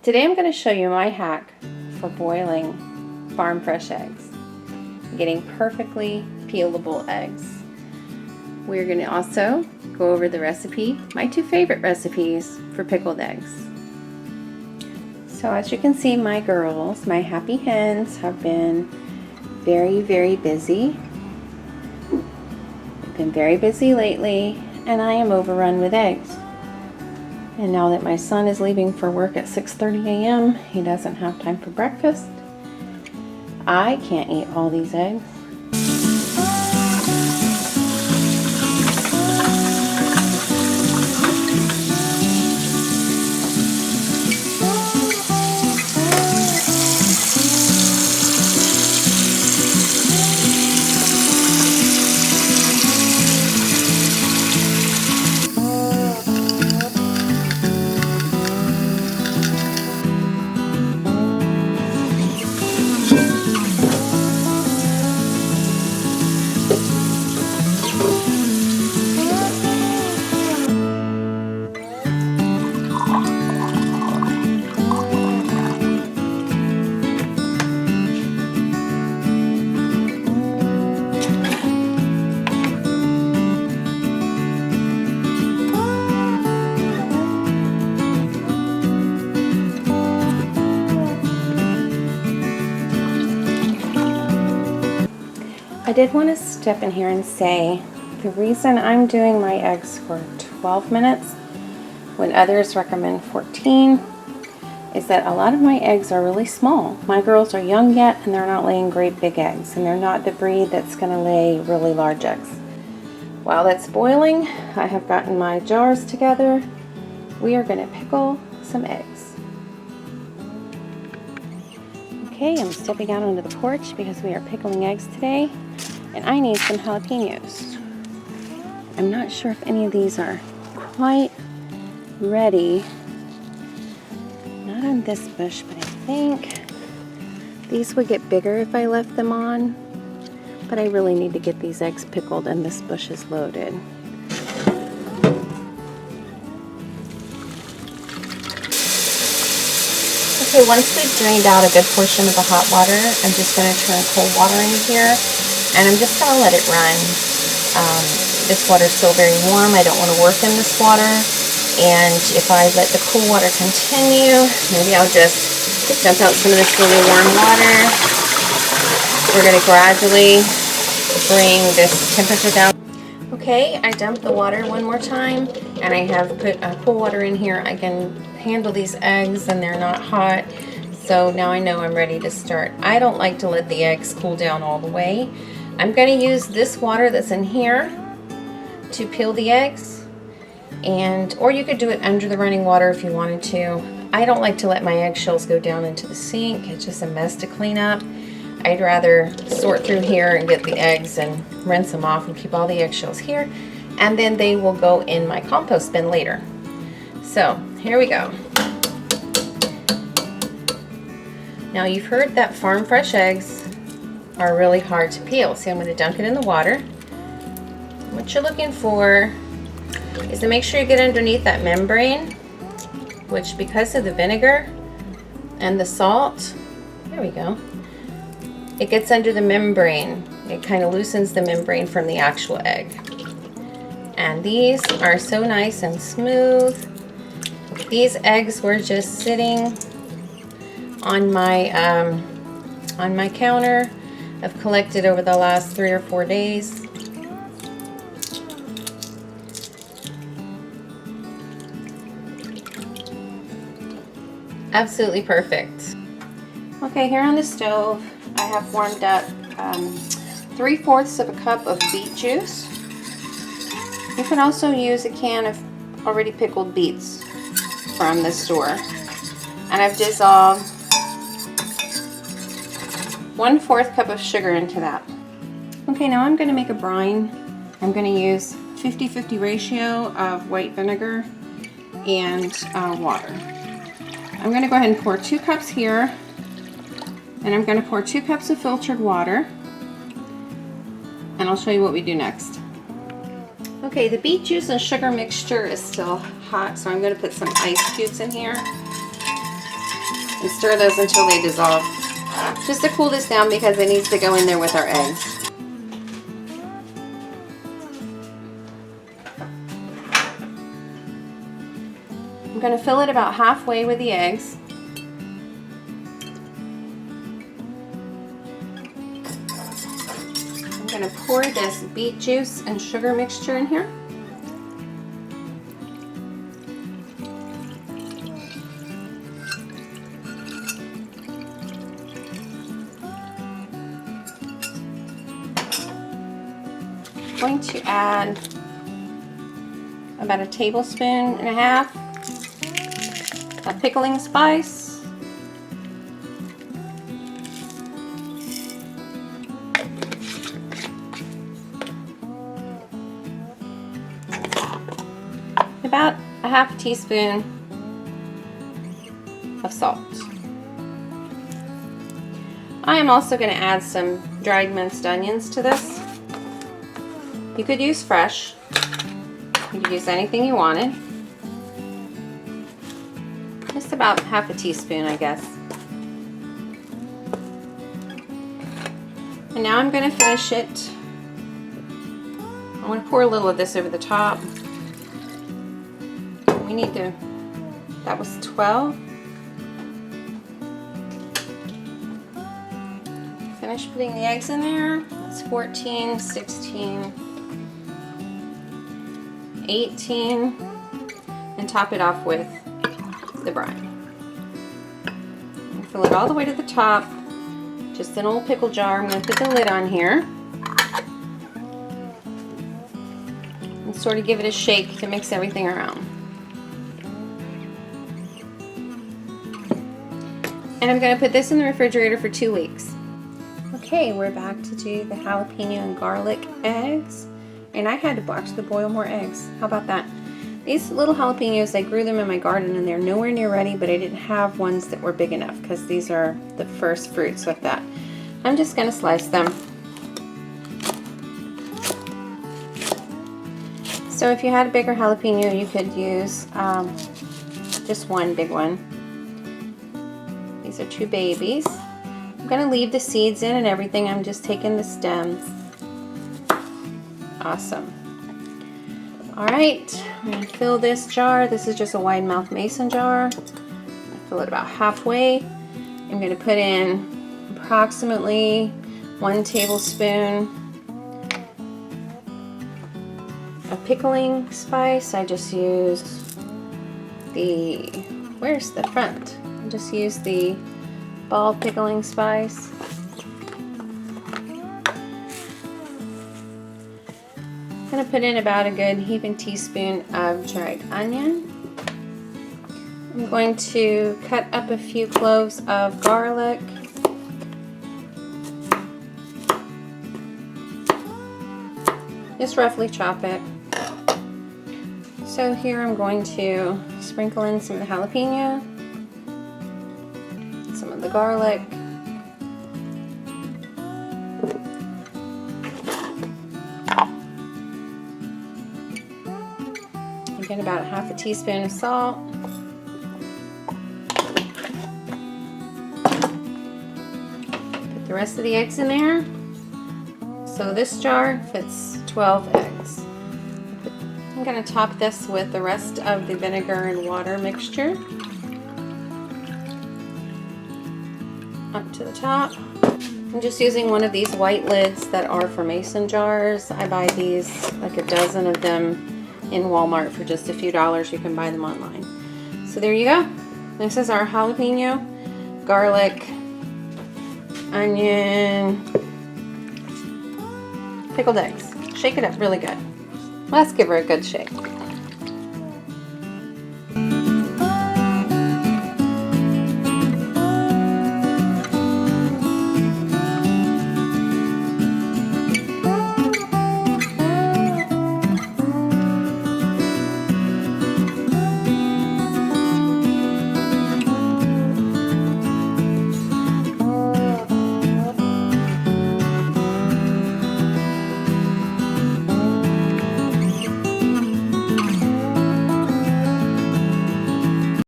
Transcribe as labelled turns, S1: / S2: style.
S1: Today I'm going to show you my hack for boiling farm fresh eggs, getting perfectly peelable eggs. We're going to also go over the recipe, my two favorite recipes for pickled eggs. So as you can see, my girls, my happy hens, have been very busy. They've been very busy lately, and I am overrun with eggs. And now that my son is leaving for work at 6:30 a.m., he doesn't have time for breakfast. I can't eat all these eggs. I did want to step in here and say the reason I'm doing my eggs for 12 minutes when others recommend 14 is that a lot of my eggs are really small. My girls are young yet and they're not laying great big eggs, and they're not the breed that's going to lay really large eggs. While that's boiling, I have gotten my jars together. We are going to pickle some eggs. Okay, I'm stepping out onto the porch because we are pickling eggs today, and I need some jalapenos. I'm not sure if any of these are quite ready. Not on this bush, but I think these would get bigger if I left them on. But I really need to get these eggs pickled, and this bush is loaded. Okay, once we've drained out a good portion of the hot water, I'm just going to turn cold water in here, and I'm just going to let it run. This water is still very warm. I don't want to work in this water, and if I let the cool water continue, maybe I'll just dump out some of this really warm water. We're going to gradually bring this temperature down. Okay, I dumped the water one more time, and I have put cool water in here. I can handle these eggs and they're not hot, so now I know I'm ready to start. I don't like to let the eggs cool down all the way. I'm going to use this water that's in here to peel the eggs, or you could do it under the running water if you wanted to. I don't like to let my eggshells go down into the sink. It's just a mess to clean up. I'd rather sort through here and get the eggs and rinse them off and keep all the eggshells here, and then they will go in my compost bin later. So here we go. Now you've heard that farm fresh eggs are really hard to peel. See, I'm going to dunk it in the water. What you're looking for is to make sure you get underneath that membrane, which, because of the vinegar and the salt, there we go, it gets under the membrane. It kind of loosens the membrane from the actual egg. And these are so nice and smooth. These eggs were just sitting on my counter. I've collected over the last 3 or 4 days. Absolutely perfect. Okay, here on the stove, I have warmed up 3/4 of a cup of beet juice. You can also use a can of already pickled beets from the store. And I've dissolved 1/4 cup of sugar into that. Okay, now I'm going to make a brine. I'm going to use 50-50 ratio of white vinegar and water. I'm going to go ahead and pour 2 cups here, and I'm going to pour 2 cups of filtered water, and I'll show you what we do next. Okay, the beet juice and sugar mixture is still hot, so I'm going to put some ice cubes in here. and stir those until they dissolve. Just to cool this down because it needs to go in there with our eggs. I'm going to fill it about halfway with the eggs. I'm going to pour this beet juice and sugar mixture in here. I'm going to add about 1.5 tablespoons of pickling spice. About 1/2 teaspoon of salt. I am also going to add some dried minced onions to this. You could use fresh. You could use anything you wanted. Just about 1/2 teaspoon, I guess. And now I'm going to finish it. I'm going to pour a little of this over the top. We need to, that was 12. Finish putting the eggs in there. That's 14, 16, 18, and top it off with the brine. And fill it all the way to the top. Just an old pickle jar. I'm going to put the lid on here and sort of give it a shake to mix everything around. And I'm going to put this in the refrigerator for 2 weeks. Okay, we're back to do the jalapeno and garlic eggs. And I had to actually boil more eggs. How about that? These little jalapenos, I grew them in my garden and they're nowhere near ready, but I didn't have ones that were big enough because these are the first fruits with that. I'm just going to slice them. So if you had a bigger jalapeno, you could use just one big one. These are 2 babies. I'm going to leave the seeds in and everything. I'm just taking the stems. Awesome. Alright, I'm going to fill this jar. This is just a wide mouth mason jar. I'm going to fill it about halfway. I'm going to put in approximately 1 tablespoon of pickling spice. I just use the, where's the front? I just use the ball pickling spice. I'm going to put in about a good heaping teaspoon of dried onion. I'm going to cut up a few cloves of garlic. Just roughly chop it. So here I'm going to sprinkle in some of the jalapeno, some of the garlic, again about 1/2 teaspoon of salt, put the rest of the eggs in there. So this jar fits 12 eggs. I'm going to top this with the rest of the vinegar and water mixture up to the top. I'm just using one of these white lids that are for mason jars. I buy these, like a dozen of them in Walmart for just a few dollars. You can buy them online. So there you go. This is our jalapeno, garlic, onion, pickled eggs. Shake it up really good. Let's give her a good shake.